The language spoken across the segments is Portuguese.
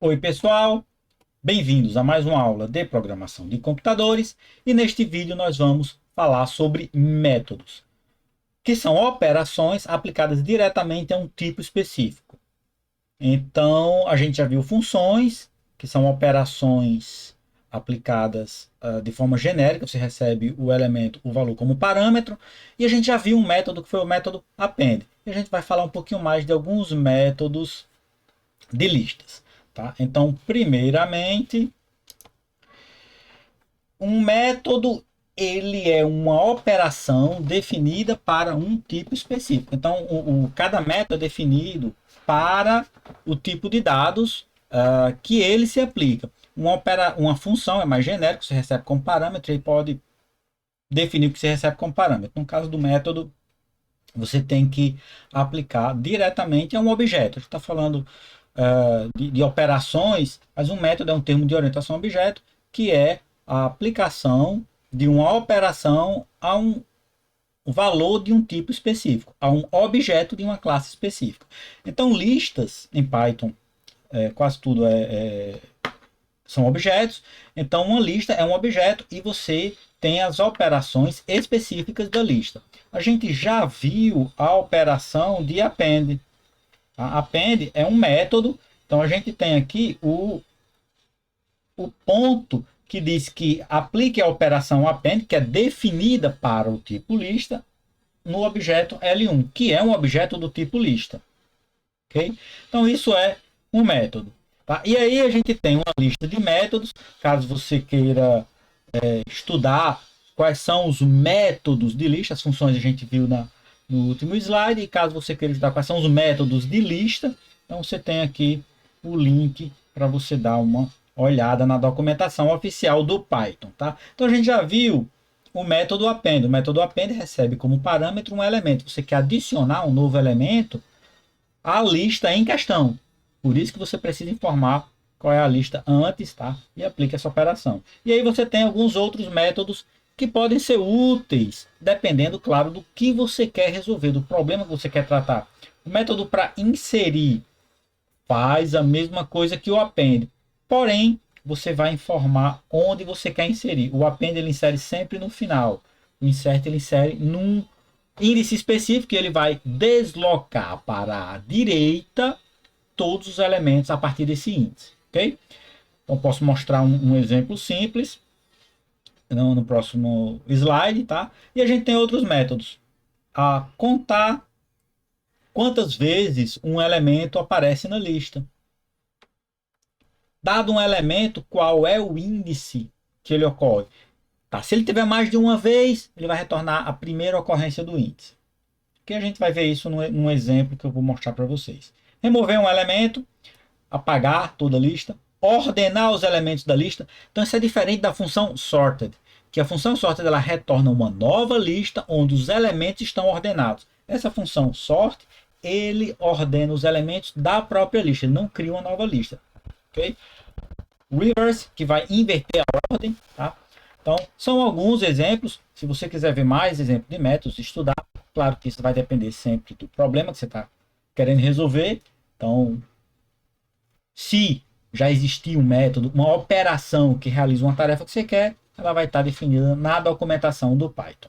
Oi, pessoal, bem-vindos a mais uma aula de programação de computadores e neste vídeo nós vamos falar sobre métodos, que são operações aplicadas diretamente a um tipo específico. Então, a gente já viu funções, que são operações aplicadas de forma genérica, você recebe o elemento, o valor como parâmetro, e a gente já viu um método que foi o método append. E a gente vai falar um pouquinho mais de alguns métodos de listas. Tá? Então, primeiramente, um método ele é uma operação definida para um tipo específico. Então, cada método é definido para o tipo de dados que ele se aplica. Uma função é mais genérica, você recebe como parâmetro e pode definir o que você recebe como parâmetro. No caso do método, você tem que aplicar diretamente a um objeto. A gente está falando de operações, mas um método é um termo de orientação a objeto, que é a aplicação de uma operação a um valor de um tipo específico, a um objeto de uma classe específica. Então, listas em Python, quase tudo são objetos. Então, uma lista é um objeto e você tem as operações específicas da lista. A gente já viu a operação de append. A append é um método. Então, a gente tem aqui o ponto que diz que aplique a operação append, que é definida para o tipo lista, no objeto L1, que é um objeto do tipo lista. Okay? Então, isso é um método. Tá? E aí a gente tem uma lista de métodos, caso você queira estudar quais são os métodos de lista, as funções a gente viu no último slide, e caso você queira estudar quais são os métodos de lista, então você tem aqui o link para você dar uma olhada na documentação oficial do Python. Tá? Então a gente já viu o método append. O método append recebe como parâmetro um elemento. Você quer adicionar um novo elemento à lista em questão. Por isso que você precisa informar qual é a lista antes, tá? E aplica essa operação. E aí você tem alguns outros métodos que podem ser úteis, dependendo, claro, do que você quer resolver, do problema que você quer tratar. O método para inserir faz a mesma coisa que o append, porém, você vai informar onde você quer inserir. O append ele insere sempre no final. O insert ele insere num índice específico, ele vai deslocar para a direita todos os elementos a partir desse índice, ok? Então posso mostrar um exemplo simples no próximo slide, tá? E a gente tem outros métodos. A contar quantas vezes um elemento aparece na lista. Dado um elemento, qual é o índice que ele ocorre? Tá, se ele tiver mais de uma vez, ele vai retornar a primeira ocorrência do índice. Que a gente vai ver isso num exemplo que eu vou mostrar para vocês. Remover um elemento, apagar toda a lista, ordenar os elementos da lista. Então isso é diferente da função sorted, que a função sorted ela retorna uma nova lista onde os elementos estão ordenados. Essa função sort, ele ordena os elementos da própria lista, ele não cria uma nova lista. Okay? Reverse, que vai inverter a ordem. Tá? Então, são alguns exemplos. Se você quiser ver mais exemplos de métodos, estudar, claro que isso vai depender sempre do problema que você está querendo resolver. Então, se já existir um método, uma operação que realiza uma tarefa que você quer, ela vai estar definida na documentação do Python.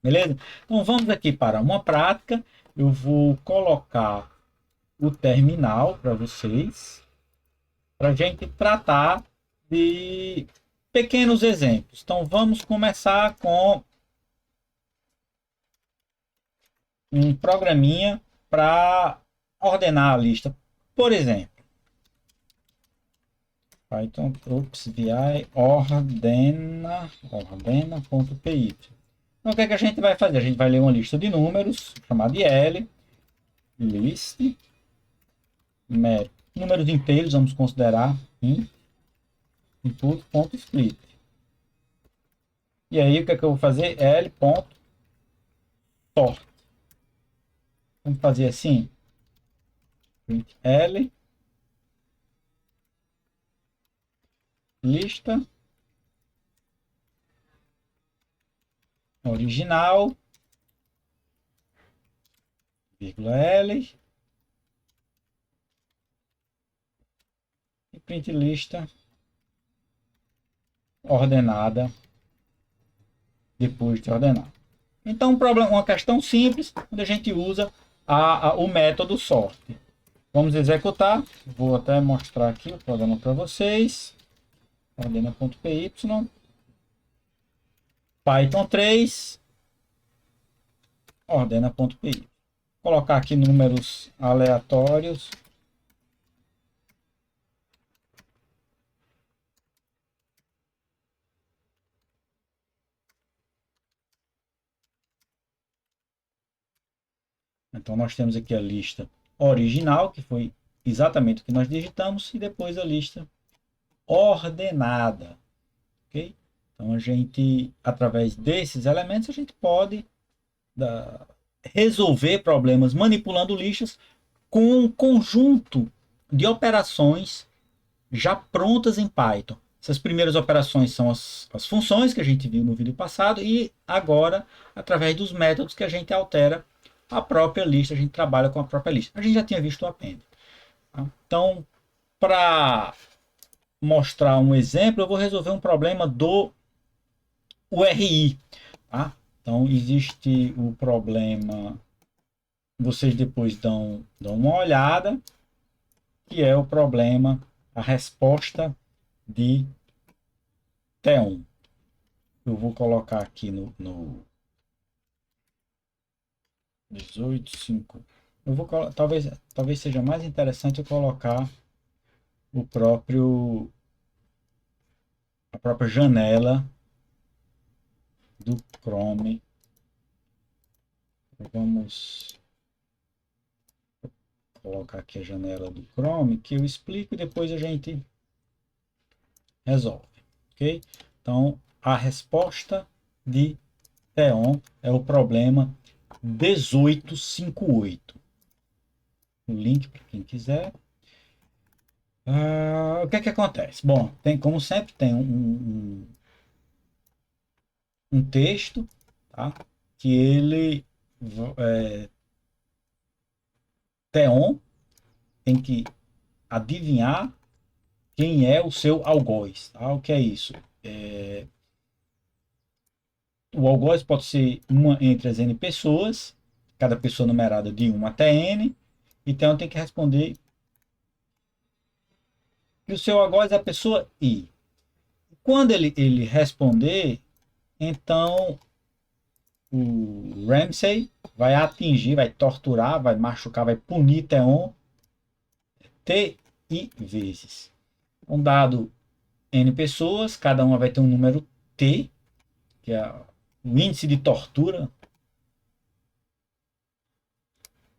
Beleza? Então, vamos aqui para uma prática. Eu vou colocar o terminal para vocês, para a gente tratar de pequenos exemplos. Então, vamos começar com um programinha para ordenar a lista. Por exemplo, Python vi ordena.py. Então, o que é que a gente vai fazer? A gente vai ler uma lista de números, chamada de L, list, números inteiros, vamos considerar input.split. E aí, o que é que eu vou fazer? L.sort. Vamos fazer assim. L, lista, original, vírgula L, e e print lista ordenada depois de ordenar. Então, uma questão simples, onde a gente usa o método sort. Vamos executar. Vou até mostrar aqui o programa para vocês. Ordena.py, Python 3, ordena.py. Colocar aqui números aleatórios. Então, nós temos aqui a lista original, que foi exatamente o que nós digitamos, e depois a lista ordenada. Ok? Então, a gente, através desses elementos, a gente pode resolver problemas manipulando listas com um conjunto de operações já prontas em Python. Essas primeiras operações são as funções que a gente viu no vídeo passado, e agora, através dos métodos que a gente altera a própria lista, a gente trabalha com a própria lista. A gente já tinha visto o append. Então, para mostrar um exemplo, eu vou resolver um problema do URI. Tá? Então, existe o problema, vocês depois dão uma olhada, que é o problema, a resposta de T1. Eu vou colocar aqui no 18.5. Eu vou talvez seja mais interessante eu colocar a própria janela do Chrome. Vamos colocar aqui a janela do Chrome, que eu explico e depois a gente resolve, ok? Então, a resposta de T1 é o problema 1858. O link para quem quiser. O que é que acontece? Bom, como sempre, tem um texto, tá? Que ele T1 tem que adivinhar quem é o seu algoz. Tá? O que é isso? O algoz pode ser uma entre as n pessoas, cada pessoa numerada de 1 até n, então tem que responder que o seu algoz é a pessoa I. Quando ele responder, então o Ramsey vai atingir, vai torturar, vai machucar, vai punir T1 TI vezes. Um dado N pessoas, cada uma vai ter um número T, que é o índice de tortura.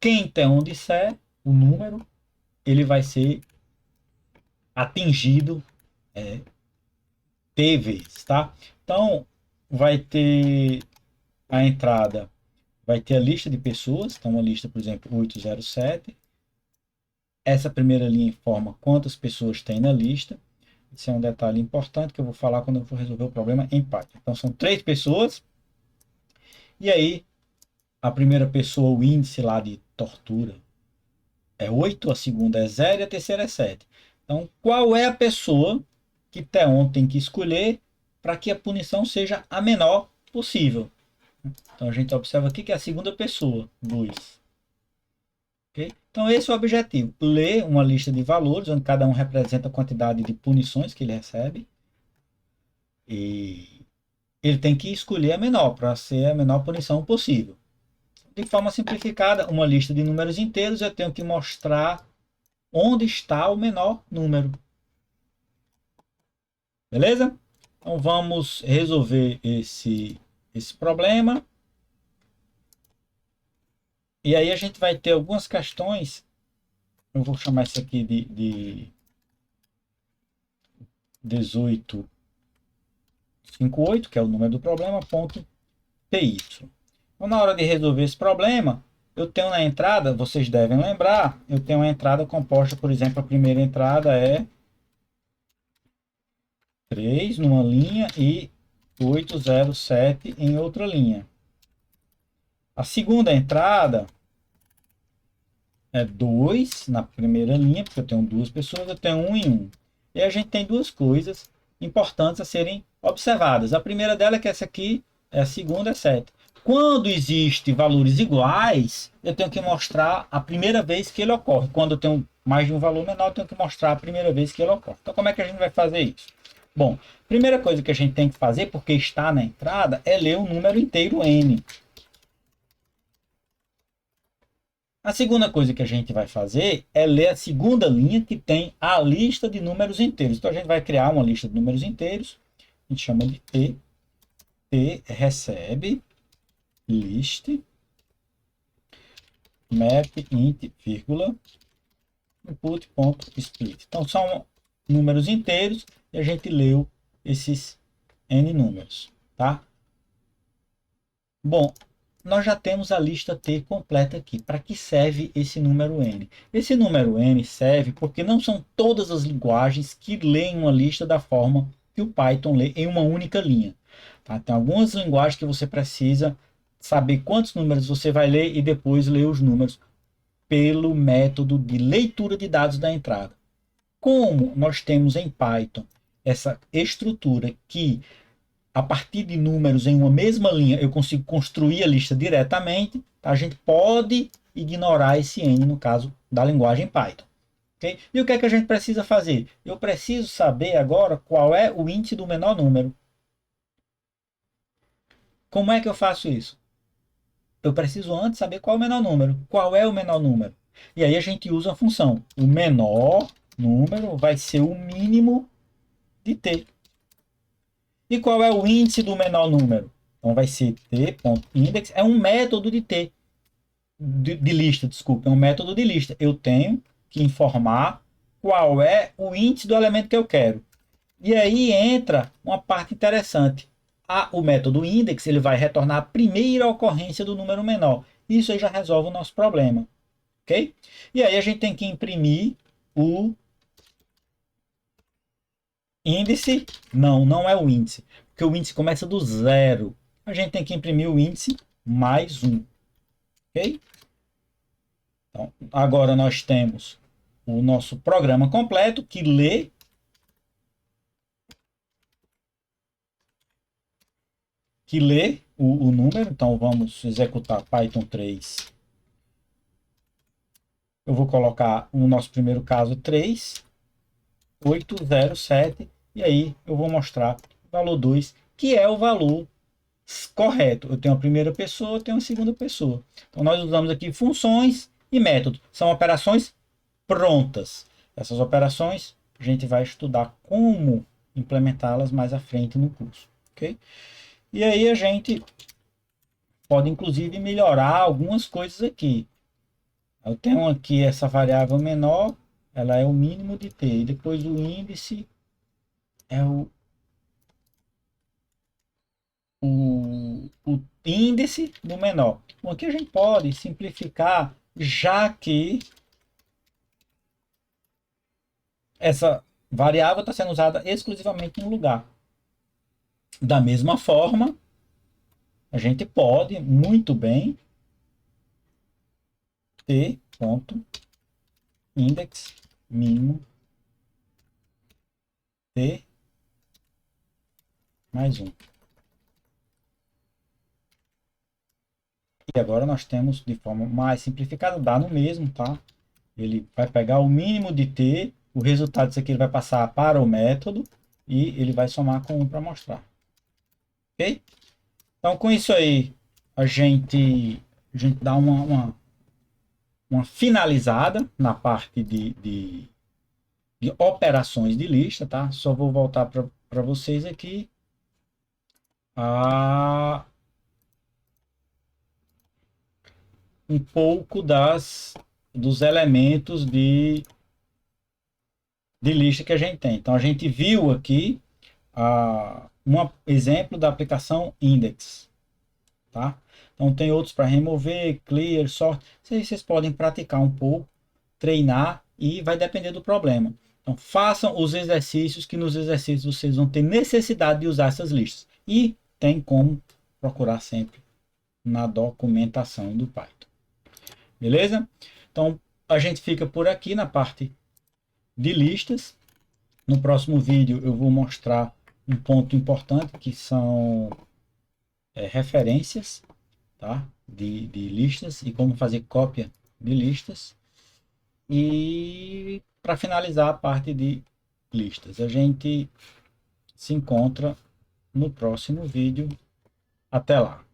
Quem T1 disser o número, ele vai ser atingido T vezes, tá? Então, vai ter a entrada, vai ter a lista de pessoas, então uma lista, por exemplo, 807. Essa primeira linha informa quantas pessoas tem na lista. Esse é um detalhe importante que eu vou falar quando eu for resolver o problema em Python. Então, são 3 pessoas. E aí, a primeira pessoa, o índice lá de tortura é 8, a segunda é 0 e a terceira é 7. Então, qual é a pessoa que T1 tem que escolher para que a punição seja a menor possível? Então, a gente observa aqui que é a segunda pessoa, 2. Okay? Então, esse é o objetivo. Ler uma lista de valores, onde cada um representa a quantidade de punições que ele recebe. E ele tem que escolher a menor, para ser a menor punição possível. De forma simplificada, uma lista de números inteiros, eu tenho que mostrar onde está o menor número. Beleza? Então, vamos resolver esse problema. E aí a gente vai ter algumas questões. Eu vou chamar isso aqui de 1858, que é o número do problema, ponto PY. Então, na hora de resolver esse problema, eu tenho na entrada, vocês devem lembrar, eu tenho uma entrada composta, por exemplo, a primeira entrada é 3 numa linha e 807 em outra linha. A segunda entrada é 2 na primeira linha, porque eu tenho duas pessoas, eu tenho 1 e 1. E a gente tem duas coisas importantes a serem observadas. A primeira dela é que essa aqui, a segunda é 7. Quando existem valores iguais, eu tenho que mostrar a primeira vez que ele ocorre. Quando eu tenho mais de um valor menor, eu tenho que mostrar a primeira vez que ele ocorre. Então, como é que a gente vai fazer isso? Bom, primeira coisa que a gente tem que fazer, porque está na entrada, é ler o número inteiro n. A segunda coisa que a gente vai fazer é ler a segunda linha, que tem a lista de números inteiros. Então, a gente vai criar uma lista de números inteiros. A gente chama de T. T recebe list map int, vírgula, input.split. Então, são números inteiros e a gente leu esses n números, tá? Bom, nós já temos a lista T completa aqui. Para que serve esse número n? Esse número n serve porque não são todas as linguagens que leem uma lista da forma que o Python lê em uma única linha. Tá? Tem algumas linguagens que você precisa saber quantos números você vai ler e depois ler os números pelo método de leitura de dados da entrada. Como nós temos em Python essa estrutura que, a partir de números em uma mesma linha, eu consigo construir a lista diretamente, tá? A gente pode ignorar esse n no caso da linguagem Python. Okay? E o que é que a gente precisa fazer? Eu preciso saber agora qual é o índice do menor número. Como é que eu faço isso? Eu preciso antes saber qual é o menor número. Qual é o menor número? E aí a gente usa a função. O menor número vai ser o mínimo de t. E qual é o índice do menor número? Então vai ser t.index. É um método de t. De lista, desculpa. É um método de lista. Eu tenho que informar qual é o índice do elemento que eu quero. E aí entra uma parte interessante. O método index ele vai retornar a primeira ocorrência do número menor. Isso aí já resolve o nosso problema. Ok? E aí a gente tem que imprimir o índice. Não é o índice. Porque o índice começa do zero. A gente tem que imprimir o índice mais 1. Ok? Então, agora nós temos o nosso programa completo que lê o número. Então, vamos executar Python 3. Eu vou colocar no nosso primeiro caso 3.807. E aí eu vou mostrar o valor 2, que é o valor correto. Eu tenho a primeira pessoa, eu tenho a segunda pessoa. Então, nós usamos aqui funções e métodos. São operações prontas. Essas operações a gente vai estudar como implementá-las mais à frente no curso. Ok? E aí a gente pode, inclusive, melhorar algumas coisas aqui. Eu tenho aqui essa variável menor, ela é o mínimo de t. E depois o índice é o índice do menor. Bom, aqui a gente pode simplificar, já que essa variável está sendo usada exclusivamente em um lugar. Da mesma forma, a gente pode muito bem ter ponto index mínimo t mais 1. E agora nós temos de forma mais simplificada, dá no mesmo, tá? Ele vai pegar o mínimo de t, o resultado disso aqui ele vai passar para o método e ele vai somar com 1 para mostrar. Ok? Então, com isso aí, a gente dá uma finalizada na parte de operações de lista, tá? Só vou voltar para vocês aqui. Um pouco dos elementos de lista que a gente tem. Então, a gente viu aqui um exemplo da aplicação index. Tá? Então, tem outros para remover, clear, sort. Vocês podem praticar um pouco, treinar e vai depender do problema. Então, façam os exercícios, que nos exercícios vocês vão ter necessidade de usar essas listas. E tem como procurar sempre na documentação do Python. Beleza? Então, a gente fica por aqui na parte de listas. No próximo vídeo eu vou mostrar um ponto importante que são referências, tá? De listas e como fazer cópia de listas. E para finalizar a parte de listas, a gente se encontra no próximo vídeo. Até lá!